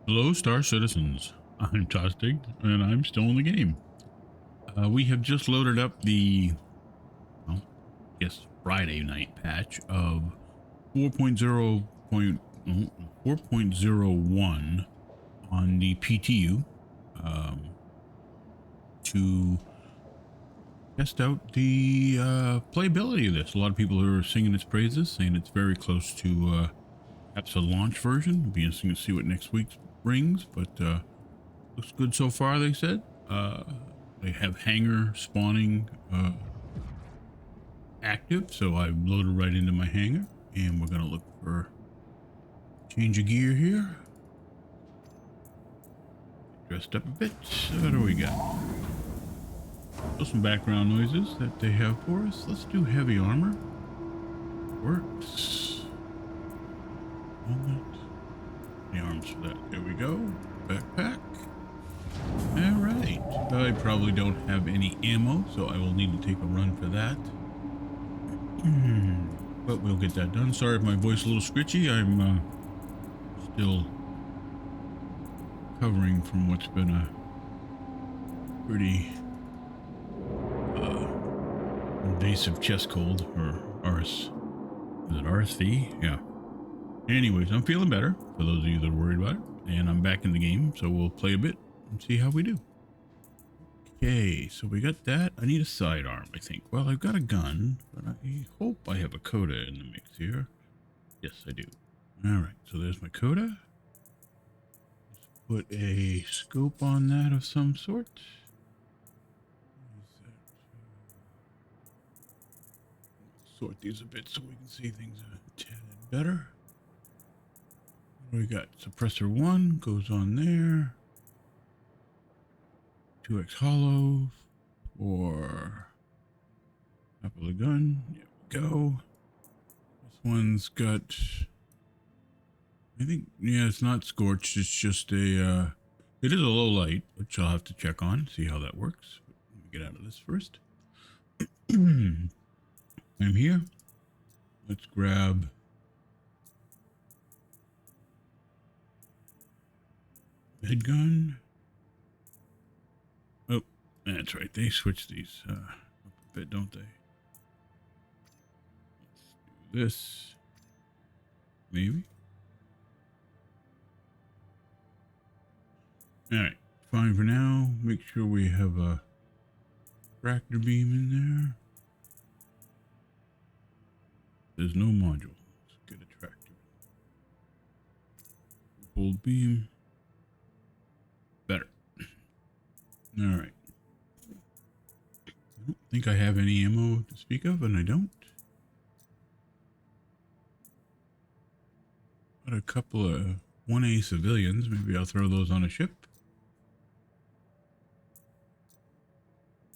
Hello, Star Citizens. I'm Tostig, and I'm still in the game. We have just loaded up the, well, I guess Friday night patch of 4.0.1 on the PTU to test out the playability of this. A lot of people are singing its praises, saying it's very close to perhaps a launch version. It'll be interesting to see what next week brings, but looks good so far, they said. They have hangar spawning active, so I loaded right into my hangar, and we're gonna look for change of gear here. Dressed up a bit. So what do we got? So some background noises that they have for us. Let's do heavy armor. Works. Moment. The arms for that. There we go. Backpack. All right. I probably don't have any ammo, so I will need to take a run for that. But we'll get that done. Sorry if my voice is a little scritchy. I'm still recovering from what's been a pretty invasive chest cold, or RS. Is it RSV? Yeah. Anyways, I'm feeling better, for those of you that are worried about it. And I'm back in the game, so we'll play a bit and see how we do. Okay, so we got that. I need a sidearm, I think. Well, I've got a gun, but I hope I have a coda in the mix here. Yes, I do. Alright, so there's my coda. Let's put a scope on that of some sort. Sort these a bit so we can see things a tad better. What do we got? Suppressor 1 goes on there. 2x hollow for top of the gun. There we go. This one's got, I think, yeah, it's not scorched. It's just a, it is a low light, which I'll have to check on, see how that works. Let me get out of this first. I'm here. Let's grab head gun. Oh, that's right. They switch these up a bit, don't they? Let's do this. Maybe. All right. Fine for now. Make sure we have a tractor beam in there. There's no module. Let's get a tractor. Bold beam. Better. All right. I don't think I have any ammo to speak of, and I don't. Got a couple of 1A civilians. Maybe I'll throw those on a ship.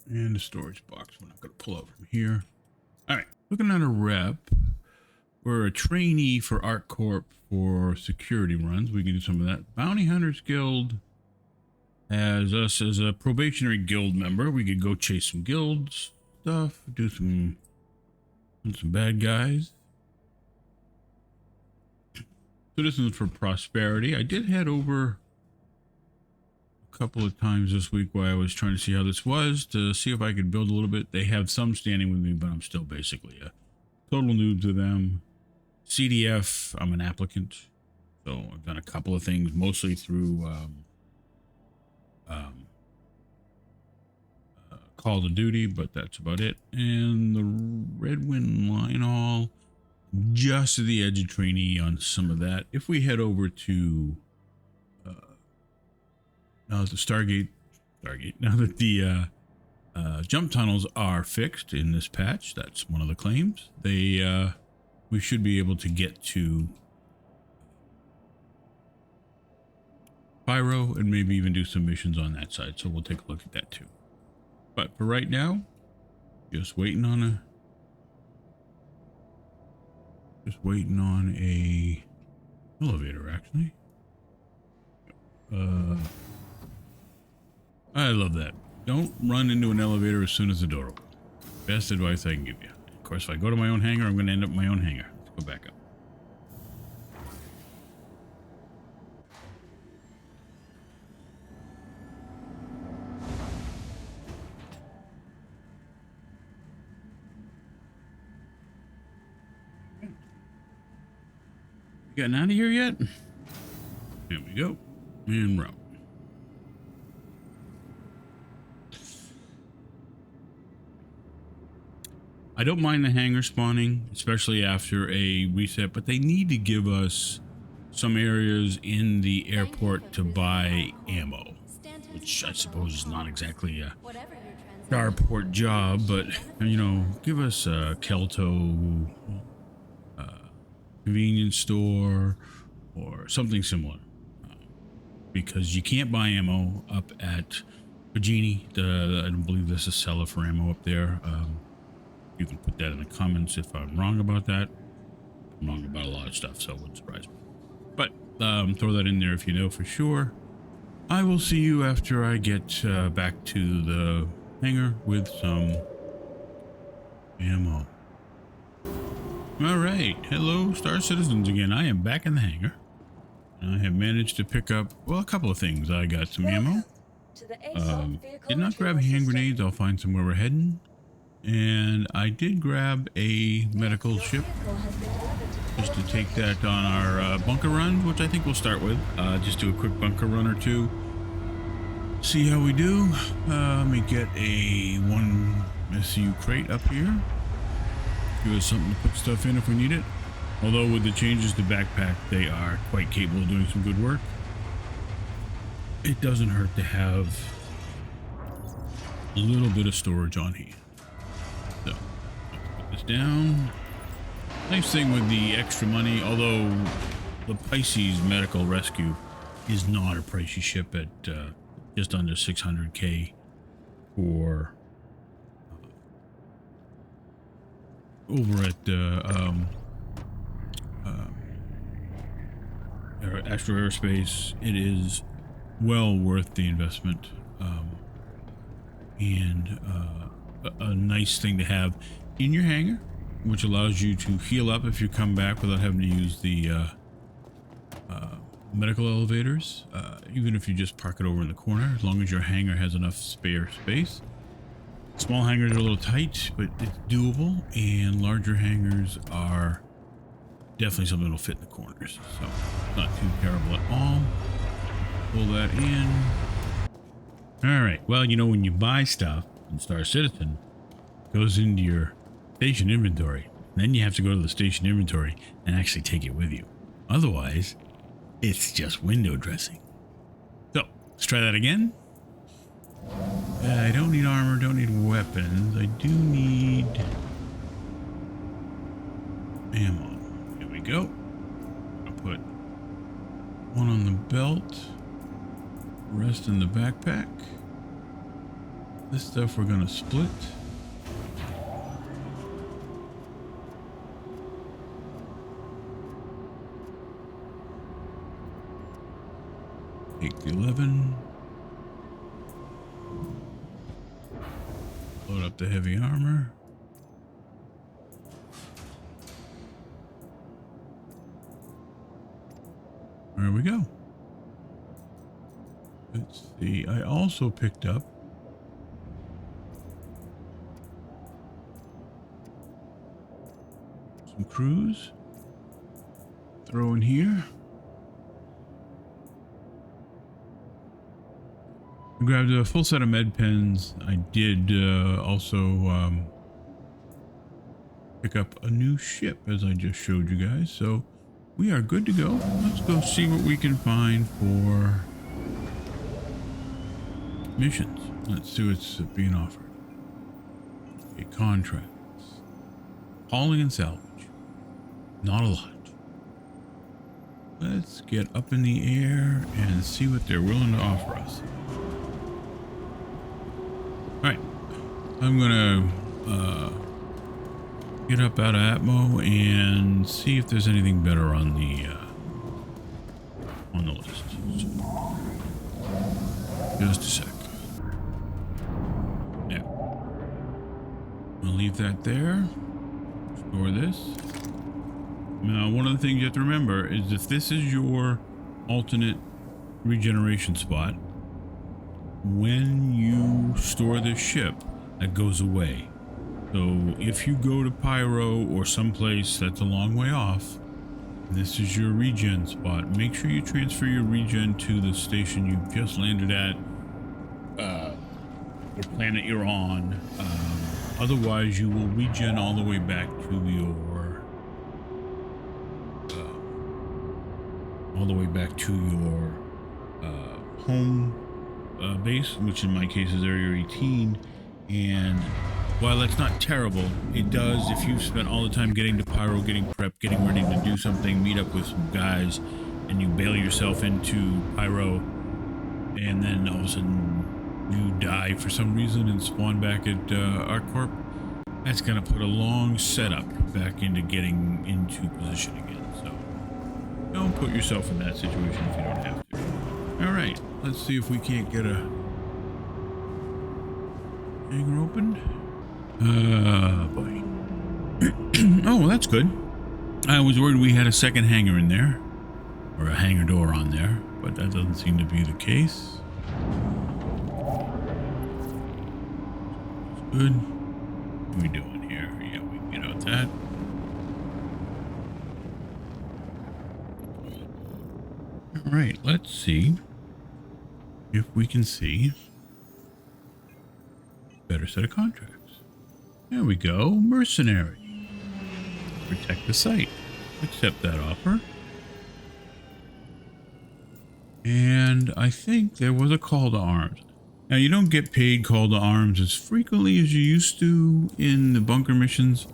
And a storage box. We're not going to pull out from here. All right. Looking at a rep. We're a trainee for ArcCorp for security runs. We can do some of that. Bounty Hunters Guild has us as a probationary guild member. We could go chase some guild stuff, do some bad guys. Citizens for Prosperity. I did head over a couple of times this week while I was trying to see how this was, to see if I could build a little bit. They have some standing with me, but I'm still basically a total noob to them. CDF, I'm an applicant, so I've done a couple of things, mostly through Call of Duty, but that's about it. And the Red Wind Line All, just to the edge of trainee on some of that. If we head over to now that the Stargate, now that the jump tunnels are fixed in this patch, that's one of the claims. They we should be able to get to Pyro and maybe even do some missions on that side. So we'll take a look at that too. But for right now, just waiting on a elevator, actually. I love that. Don't run into an elevator as soon as the door opens. Best advice I can give you. Of course, if I go to my own hangar, I'm going to end up in my own hangar. Let's go back up. Getting out of here yet? There we go. And route. I don't mind the hangar spawning, especially after a reset, but they need to give us some areas in the airport to buy ammo, which I suppose is not exactly a starport job, but, you know, give us a Kelto convenience store or something similar, because you can't buy ammo up at Virginie. I don't believe there's a seller for ammo up there. You can put that in the comments if I'm wrong about that. I'm wrong about a lot of stuff, so it wouldn't surprise me. But throw that in there if you know for sure. I will see you after I get back to the hangar with some ammo. All right, hello Star Citizens again. I am back in the hangar. I have managed to pick up, well, a couple of things. I got some ammo. Did not grab hand grenades. I'll find somewhere we're heading. And I did grab a medical ship just to take that on our bunker run, which I think we'll start with. Just do a quick bunker run or two. See how we do. Let me get a 1 SU crate up here. Give us something to put stuff in if we need it. Although with the changes to backpack, they are quite capable of doing some good work. It doesn't hurt to have a little bit of storage on hand. So, let's put this down. Nice thing with the extra money, although the Pisces Medical Rescue is not a pricey ship at just under 600k for over at Astro Aerospace. It is well worth the investment, and a nice thing to have in your hangar, which allows you to heal up if you come back without having to use the medical elevators, even if you just park it over in the corner, as long as your hangar has enough spare space. Small hangars are a little tight, but it's doable, and larger hangars are definitely something that'll fit in the corners, so not too terrible at all. Pull that in. All right, well, you know, when you buy stuff in Star Citizen, it goes into your station inventory. Then you have to go to the station inventory and actually take it with you. Otherwise, it's just window dressing. So let's try that again. I don't need armor, don't need weapons. I do need ammo. Here we go. I'll put one on the belt, rest in the backpack. This stuff we're gonna split. Take the 11. Load up the heavy armor. There we go. Let's see. I also picked up some crews. Throw in here. I grabbed a full set of med pens. I did also pick up a new ship, as I just showed you guys. So we are good to go. Let's go see what we can find for missions. Let's see what's being offered. Okay, contracts. Hauling and salvage. Not a lot. Let's get up in the air and see what they're willing to offer us. Alright, I'm gonna get up out of Atmo and see if there's anything better on the list. So, just a sec. Yeah. I'll leave that there. Store this. Now, one of the things you have to remember is if this is your alternate regeneration spot, when you store this ship, that goes away. So if you go to Pyro or someplace that's a long way off, This is your regen spot. Make sure you transfer your regen to the station you've just landed at, or planet you're on. Otherwise, you will regen all the way back to your home base, which in my case is Area 18. And while that's not terrible, it does, if you've spent all the time getting to Pyro, getting prepped, getting ready to do something, meet up with some guys, and you bail yourself into Pyro, and then all of a sudden you die for some reason and spawn back at ArcCorp, that's going to put a long setup back into getting into position again. So don't put yourself in that situation if you don't have to. All right, let's see if we can't get a hangar opened. Boy. Oh, that's good. I was worried we had a second hangar in there, or a hangar door on there, but that doesn't seem to be the case. Good. What are we doing here? Yeah, we can get out that. All right, let's see if we can see a better set of contracts. There we go. Mercenary. Protect the site. Accept that offer. And I think there was a call to arms. Now, you don't get paid call to arms as frequently as you used to in the bunker missions,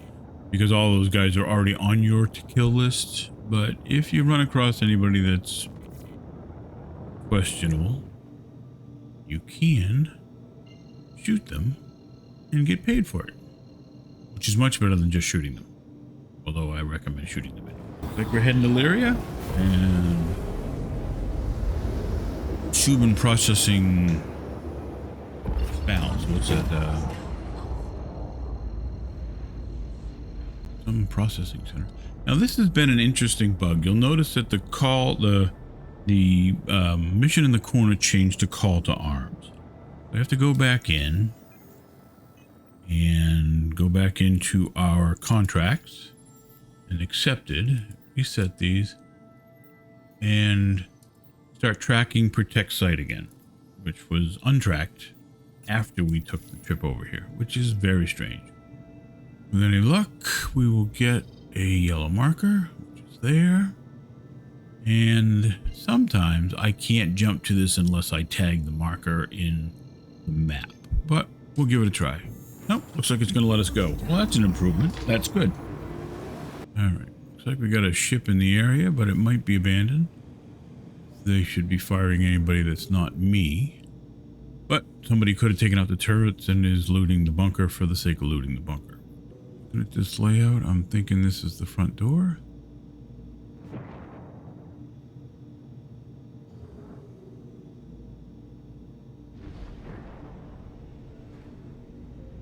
because all those guys are already on your to kill list. But if you run across anybody that's questionable, you can shoot them and get paid for it, which is much better than just shooting them. Although I recommend shooting them. Looks like we're heading to Lyria, and Subin processing valves. What's that? Some processing center. Now this has been an interesting bug. You'll notice that the mission in the corner changed to call to arms. We have to go back in and go back into our contracts and accepted, reset these, and start tracking protect site again, which was untracked after we took the trip over here, which is very strange. With any luck, we will get a yellow marker, which is there. And sometimes I can't jump to this unless I tag the marker in the map, but we'll give it a try. Nope, looks like it's going to let us go. Well, that's an improvement. That's good. All right, looks like we got a ship in the area, but it might be abandoned. They should be firing anybody that's not me. But somebody could have taken out the turrets and is looting the bunker for the sake of looting the bunker. Looking at this layout, I'm thinking this is the front door.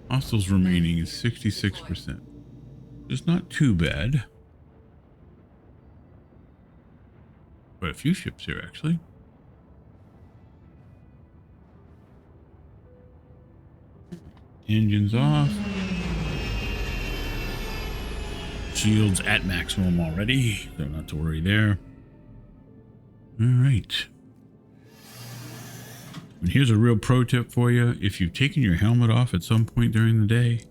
Hostiles remaining is 66%. It's not too bad. Quite a few ships here, actually. Engines off. Shields at maximum already, so not to worry there. All right. And here's a real pro tip for you. If you've taken your helmet off at some point during the day,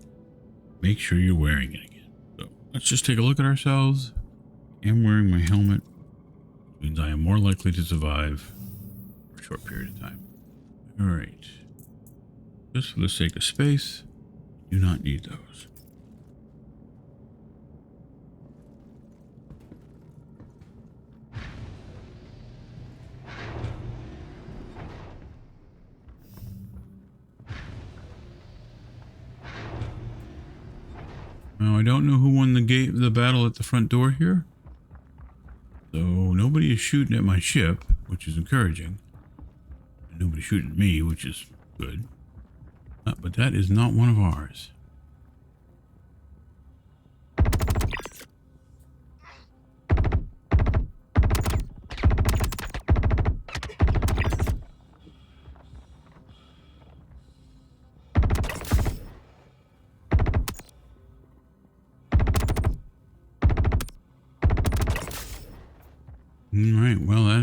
make sure you're wearing it again. So let's just take a look at ourselves. I'm wearing my helmet. Which means I am more likely to survive for a short period of time. All right. Just for the sake of space, do not need those. Now, I don't know who won the battle at the front door here. So nobody is shooting at my ship, which is encouraging. And nobody's shooting at me, which is good. But that is not one of ours.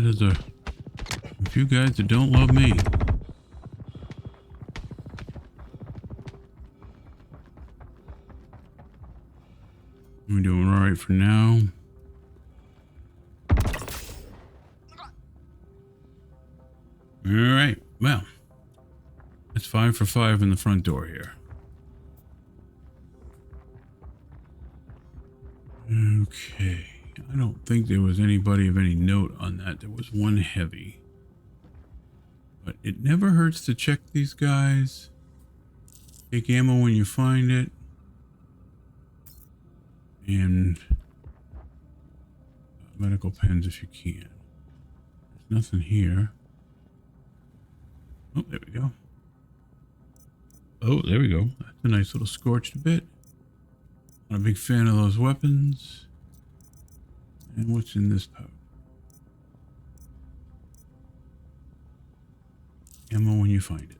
there's a few guys that don't love me. We're doing all right for now. All right, well, that's 5 for 5 in the front door here. Okay, I don't think there was anybody of any note on that. There was one heavy. But it never hurts to check these guys. Take ammo when you find it. And medical pens if you can. There's nothing here. Oh, there we go. Oh, there we go. That's a nice little scorched bit. Not a big fan of those weapons. And what's in this pouch? Ammo when you find it.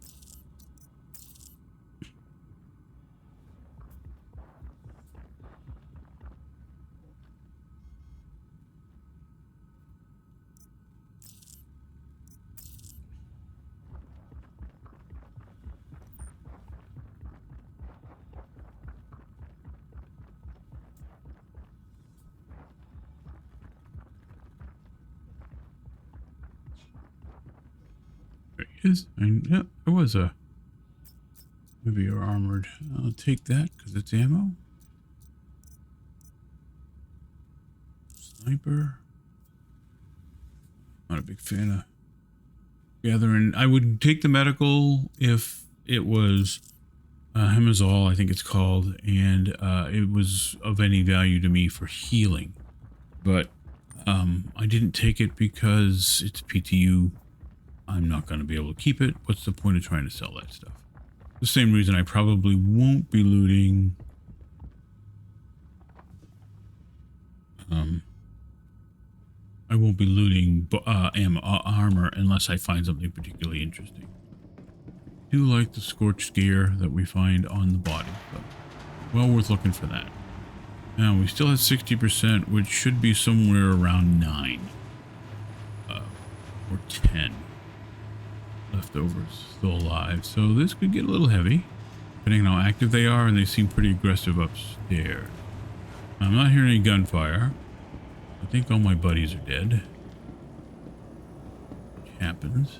There he is. Yeah, there was a maybe you're armored. I'll take that because it's ammo. Sniper. Not a big fan of gathering. I would take the medical if it was Hemazole, I think it's called, and it was of any value to me for healing. But I didn't take it because it's PTU. I'm not going to be able to keep it. What's the point of trying to sell that stuff? The same reason I probably won't be looting I won't be looting armor unless I find something particularly interesting. I do like the scorched gear that we find on the body, but well worth looking for that. Now we still have 60%, which should be somewhere around 9 or 10 leftovers still alive. So this could get a little heavy, depending on how active they are, and they seem pretty aggressive upstairs. I'm not hearing any gunfire. I think all my buddies are dead. Which happens.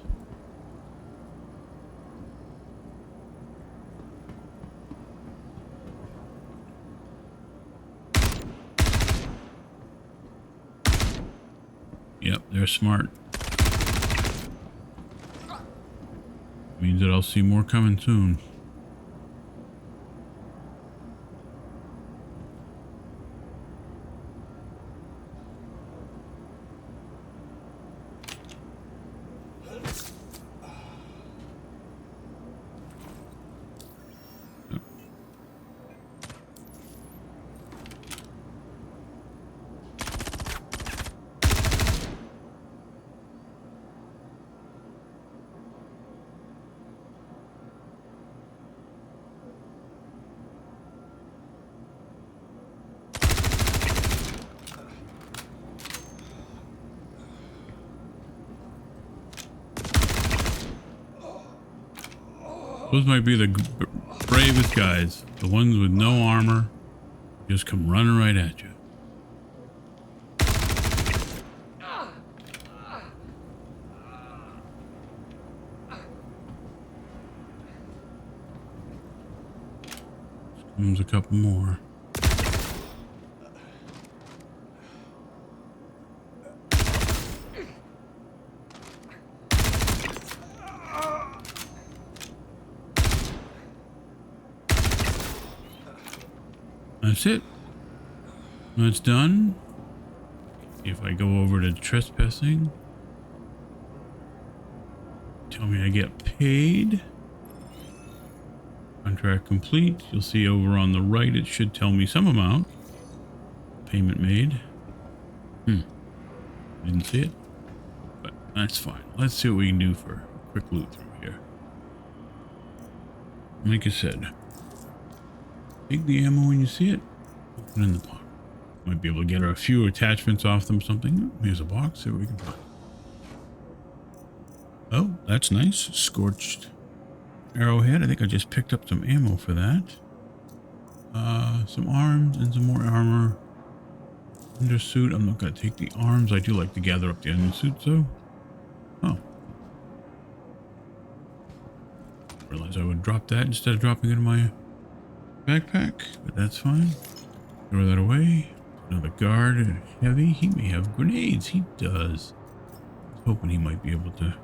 Yep, they're smart. Means that I'll see more coming soon. Those might be the bravest guys. The ones with no armor just come running right at you. Comes a couple more. That's it. That's done. If I go over to trespassing, tell me I get paid. Contract complete. You'll see over on the right, it should tell me some amount. Payment made. Didn't see it, but that's fine. Let's see what we can do for a quick loot through here. Like I said, take the ammo when you see it. Put it in the pocket. Might be able to get a few attachments off them. Something. Here's a box. See what we can find. that's nice. Scorched arrowhead. I think I just picked up some ammo for that. Some arms and some more armor. Undersuit. I'm not going to take the arms. I do like to gather up the undersuit, though. Oh. Realize I would drop that instead of dropping it in my backpack, but that's fine. Throw that away. Another guard. Heavy. He may have grenades. He does. I was hoping he might be able to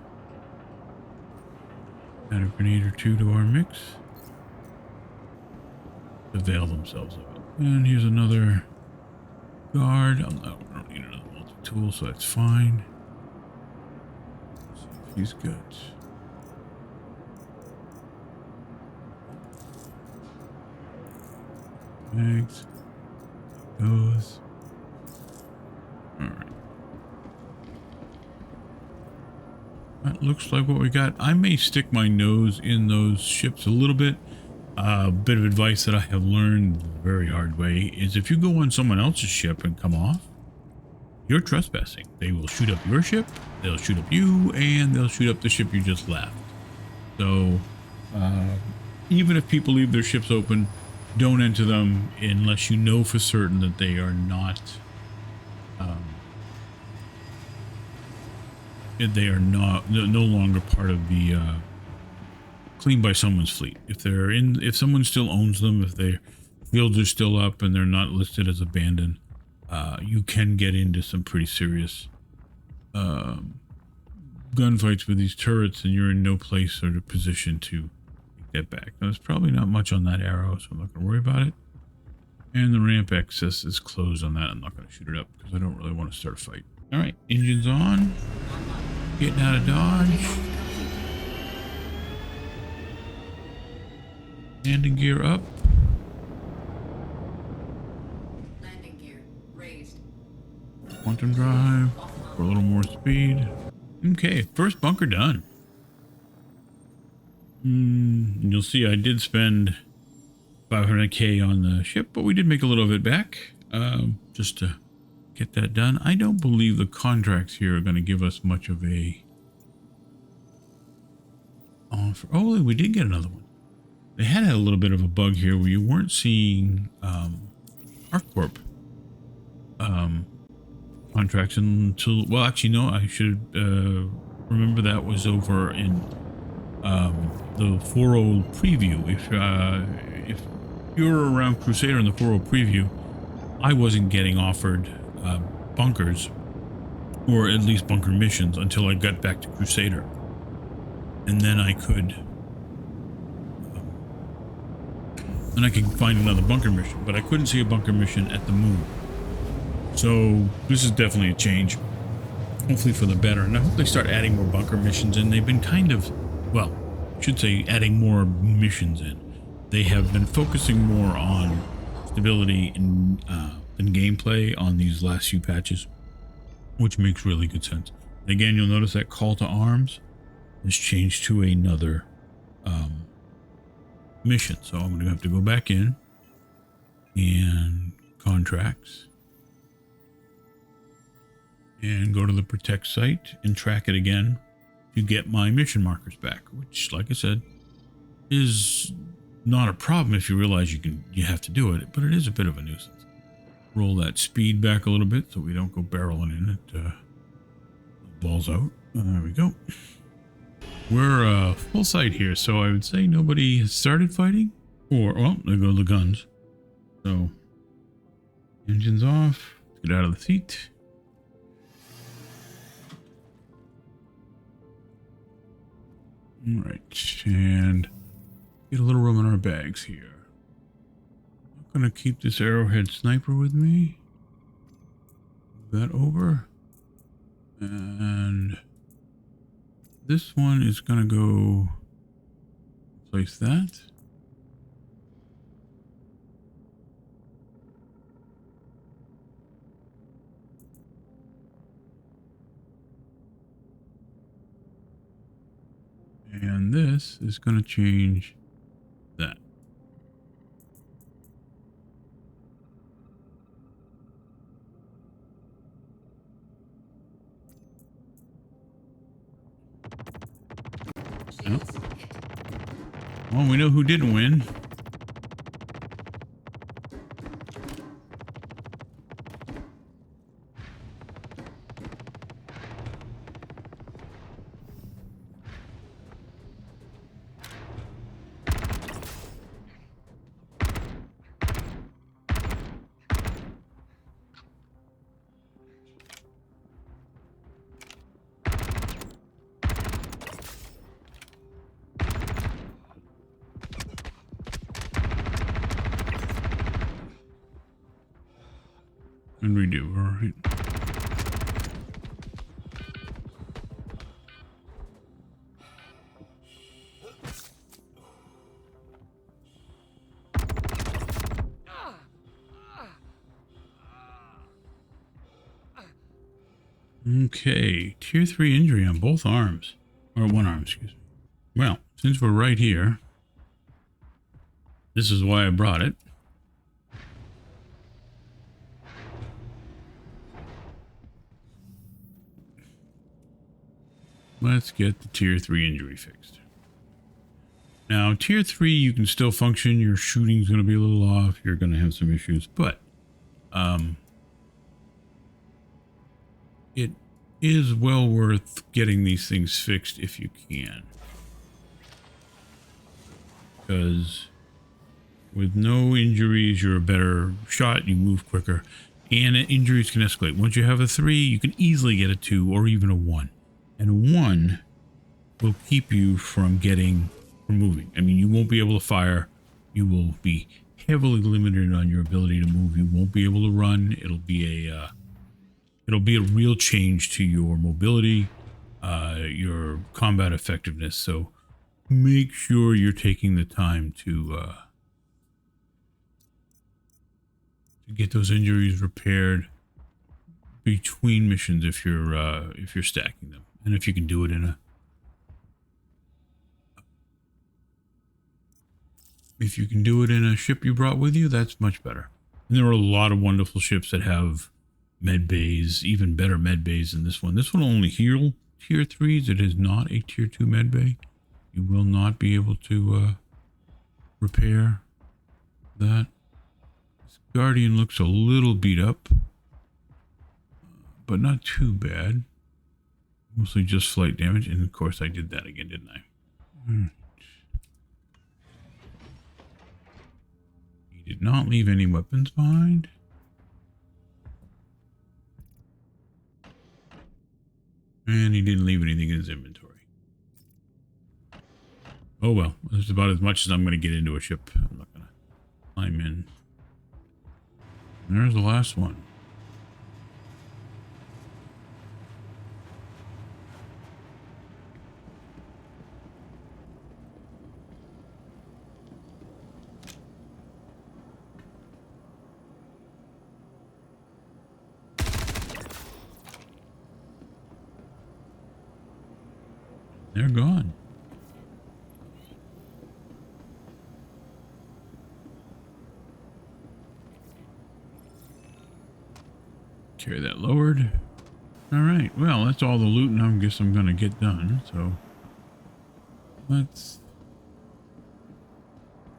add a grenade or two to our mix. Avail themselves of it. And here's another guard. I don't need another multi-tool, so that's fine. Let's see if he's good. Bags. Goes. Alright. That looks like what we got. I may stick my nose in those ships a little bit. A bit of advice that I have learned the very hard way is if you go on someone else's ship and come off, you're trespassing. They will shoot up your ship, they'll shoot up you, and they'll shoot up the ship you just left. So even if people leave their ships open, don't enter them unless you know for certain that they are not no longer part of the cleaned by someone's fleet. If someone still owns them, if their fields are still up and they're not listed as abandoned, you can get into some pretty serious gunfights with these turrets, and you're in no place or position to get back. Now, there's probably not much on that arrow, so I'm not going to worry about it. And the ramp access is closed on that. I'm not going to shoot it up because I don't really want to start a fight. All right, engines on. Getting out of Dodge. Landing gear up. Landing gear raised. Quantum drive for a little more speed. Okay, first bunker done. And you'll see I did spend 500k on the ship, but we did make a little of it back just to get that done. I don't believe the contracts here are going to give us much of a offer. Oh, we did get another one. They had a little bit of a bug here where you weren't seeing ArcCorp contracts until, well, actually, no, I should remember that was over in the 4.0 preview. If you were around Crusader in the 4.0 preview, I wasn't getting offered bunkers, or at least bunker missions, until I got back to Crusader, and then I could find another bunker mission, but I couldn't see a bunker mission at the moon. So this is definitely a change, hopefully for the better, and I hope they start adding more bunker missions. And they've been kind of, well, I should say adding more missions in. They have been focusing more on stability and gameplay on these last few patches, which makes really good sense. And again, you'll notice that call to arms is changed to another mission. So I'm going to have to go back in and contracts and go to the protect site and track it again to get my mission markers back, which, like I said, is not a problem if you realize you have to do it, but it is a bit of a nuisance. Roll that speed back a little bit so we don't go barreling in it. Balls out. There we go. We're full sight here, so I would say nobody has started fighting. Or, well, there go the guns. So, engines off. Let's get out of the seat. All right, and get a little room in our bags here. I'm gonna keep this arrowhead sniper with me. Move that over, and this one is gonna go place that. And this is going to change that. Shields hit. Well, we know who didn't win. And we do, all right. Okay, tier 3 injury on both arms. Or one arm, excuse me. Well, since we're right here, this is why I brought it. Let's get the tier 3 injury fixed. Now, tier 3, you can still function. Your shooting's going to be a little off. You're going to have some issues, but it is well worth getting these things fixed if you can. Because with no injuries, you're a better shot. You move quicker, and injuries can escalate. Once you have a 3, you can easily get a 2 or even a 1. And a 1 will keep you from moving. I mean, you won't be able to fire. You will be heavily limited on your ability to move. You won't be able to run. It'll be a real change to your mobility, your combat effectiveness. So make sure you're taking the time to get those injuries repaired between missions if you're stacking them, and if you can do it in a ship you brought with you, that's much better. And there are a lot of wonderful ships that have med bays, even better med bays than this one. This one will only heal tier 3s. It is not a tier 2 med bay. You will not be able to repair that. This Guardian looks a little beat up, but not too bad. Mostly just flight damage, and of course I did that again, didn't I? He did not leave any weapons behind. And he didn't leave anything in his inventory. Oh well, that's about as much as I'm going to get into a ship. I'm not going to climb in. And there's the last one. They're gone. Carry that lowered. All right. Well, that's all the looting I guess I'm going to get done. So let's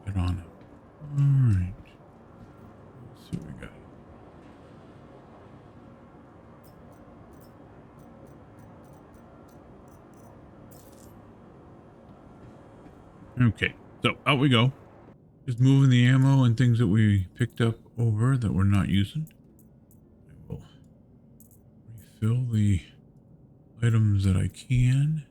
get on it. All right. Let's see what we got. Okay, so out we go. Just moving the ammo and things that we picked up over that we're not using. I will refill the items that I can.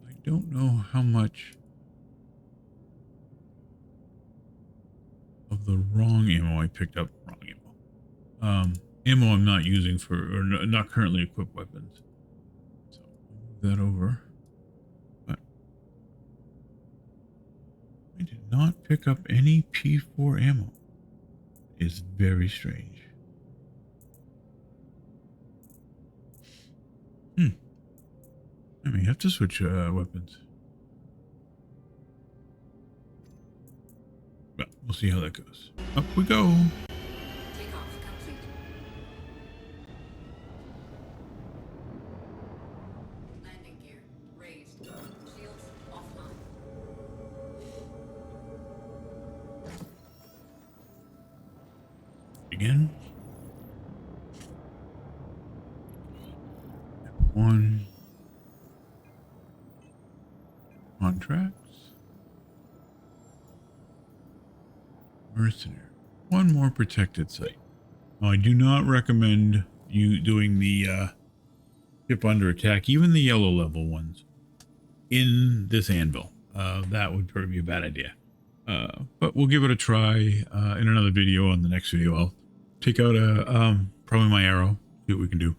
I don't know how much of the wrong ammo I picked up. Wrong ammo. Ammo I'm not using for, or not currently equipped weapons. So I'll move that over. But I did not pick up any P4 ammo. It's very strange. I may have to switch weapons. But we'll see how that goes. Up we go. Take off. Again. One. Contracts. Mercenary. One more protected site. Now, I do not recommend you doing the ship under attack, even the yellow level ones, in this anvil. That would probably be a bad idea. But we'll give it a try in another video. On the next video, I'll take out probably my arrow, see what we can do.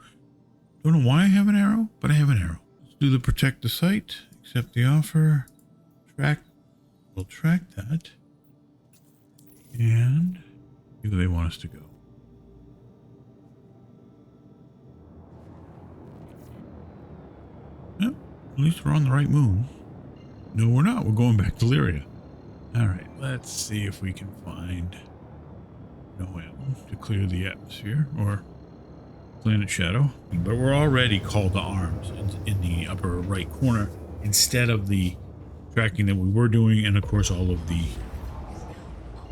Don't know why I have an arrow, but I have an arrow. Let's do the protect the site, accept the offer, track. We'll track that and see where they want us to go. Yep, at least we're on the right moon. No, we're not. We're going back to Lyria. All right, let's see if we can find Noel to clear the atmosphere, or Planet Shadow. But we're already called to arms in the upper right corner instead of the tracking that we were doing, and of course all of the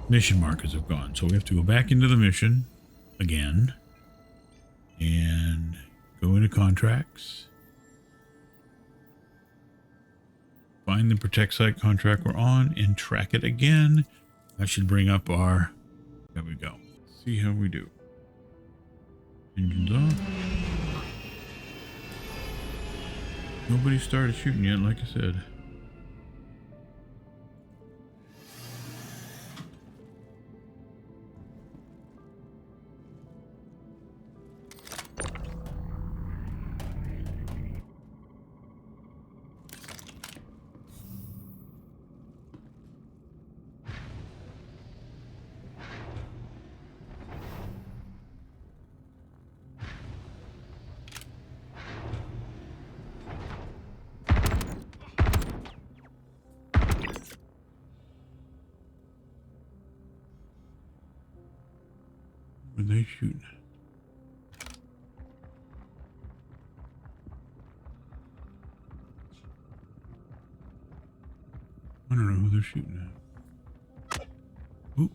mission markers have gone. So we have to go back into the mission again and go into contracts. Find the protect site contract we're on and track it again. That should bring up our... There we go. See how we do. Engines off. Nobody started shooting yet, like I said. Were they shooting at? I don't know who they're shooting at. Oop.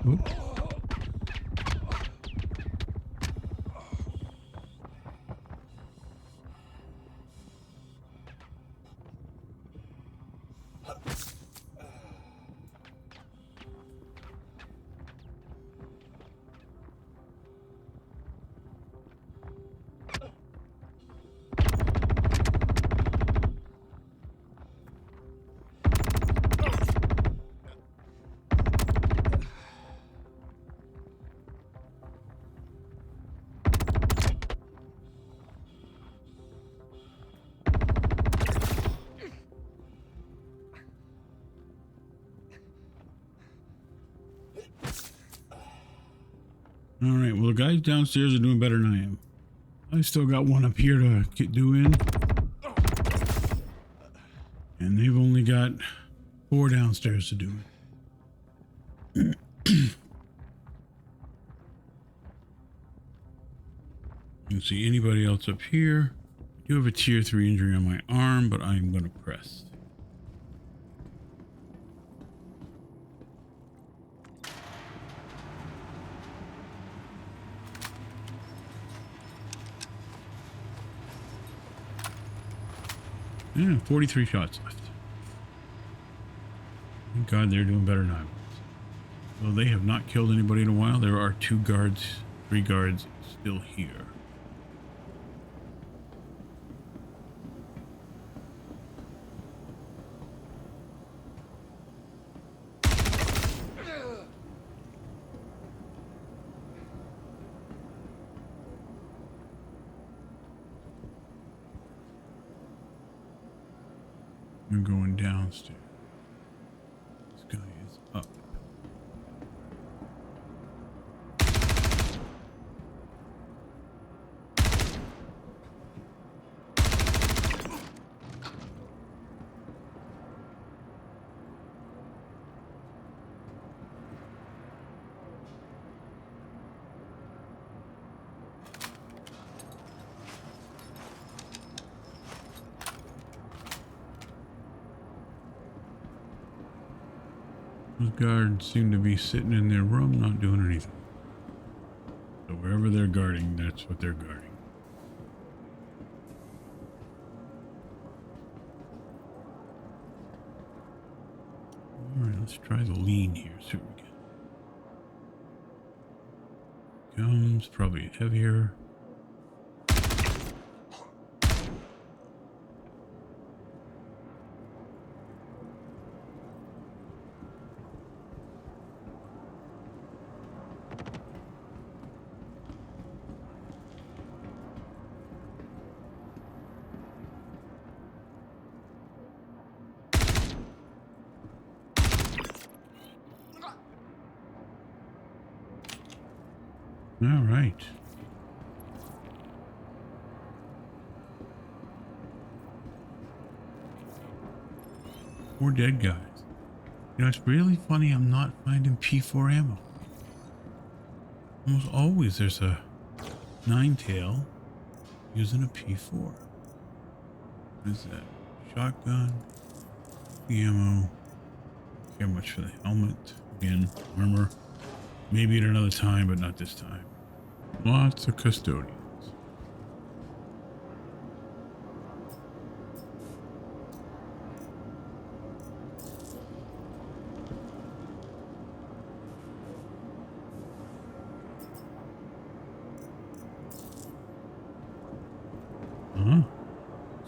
Oop. All right, well, the guys downstairs are doing better than I am. I still got one up here to do in. And they've only got 4 downstairs to do it. You can see anybody else up here. I do have a tier 3 injury on my arm, but I'm going to press. Yeah, 43 shots left. Thank God they're doing better than I was. Well, they have not killed anybody in a while. There are 2 guards, 3 guards still here. I'm going downstairs. This guy is up. Those guards seem to be sitting in their room, not doing anything. So wherever they're guarding, that's what they're guarding. Alright, let's try the lean here, see what we get. Comes, probably heavier. All right. Four dead guys. You know, it's really funny I'm not finding P4 ammo. Almost always there's a 9-tail using a P4. What is that? Shotgun, ammo. Care much for the helmet. Again, armor. Maybe at another time, but not this time. Lots of custodians.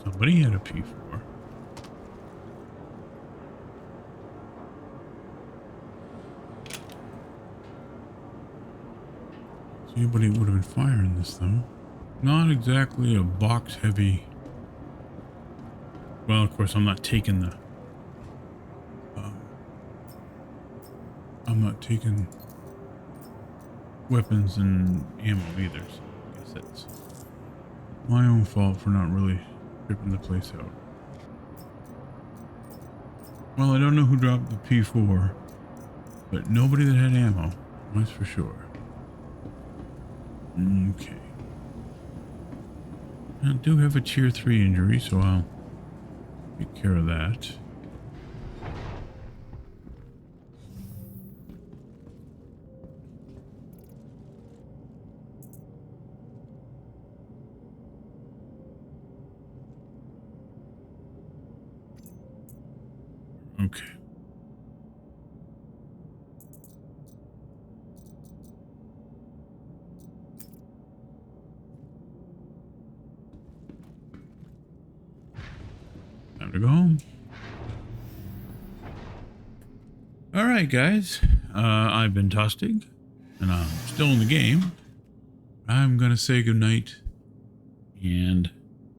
Somebody had a P4. Anybody would have been firing this though. Not exactly a box heavy. Well, of course, I'm not taking the. I'm not taking weapons and ammo either. So I guess that's my own fault for not really ripping the place out. Well, I don't know who dropped the P4, but nobody that had ammo. That's for sure. Okay. I do have a tier 3 injury, so I'll take care of that. Okay. Time to go home. All right, guys. I've been Tostig, and I'm still in the game. I'm gonna say goodnight and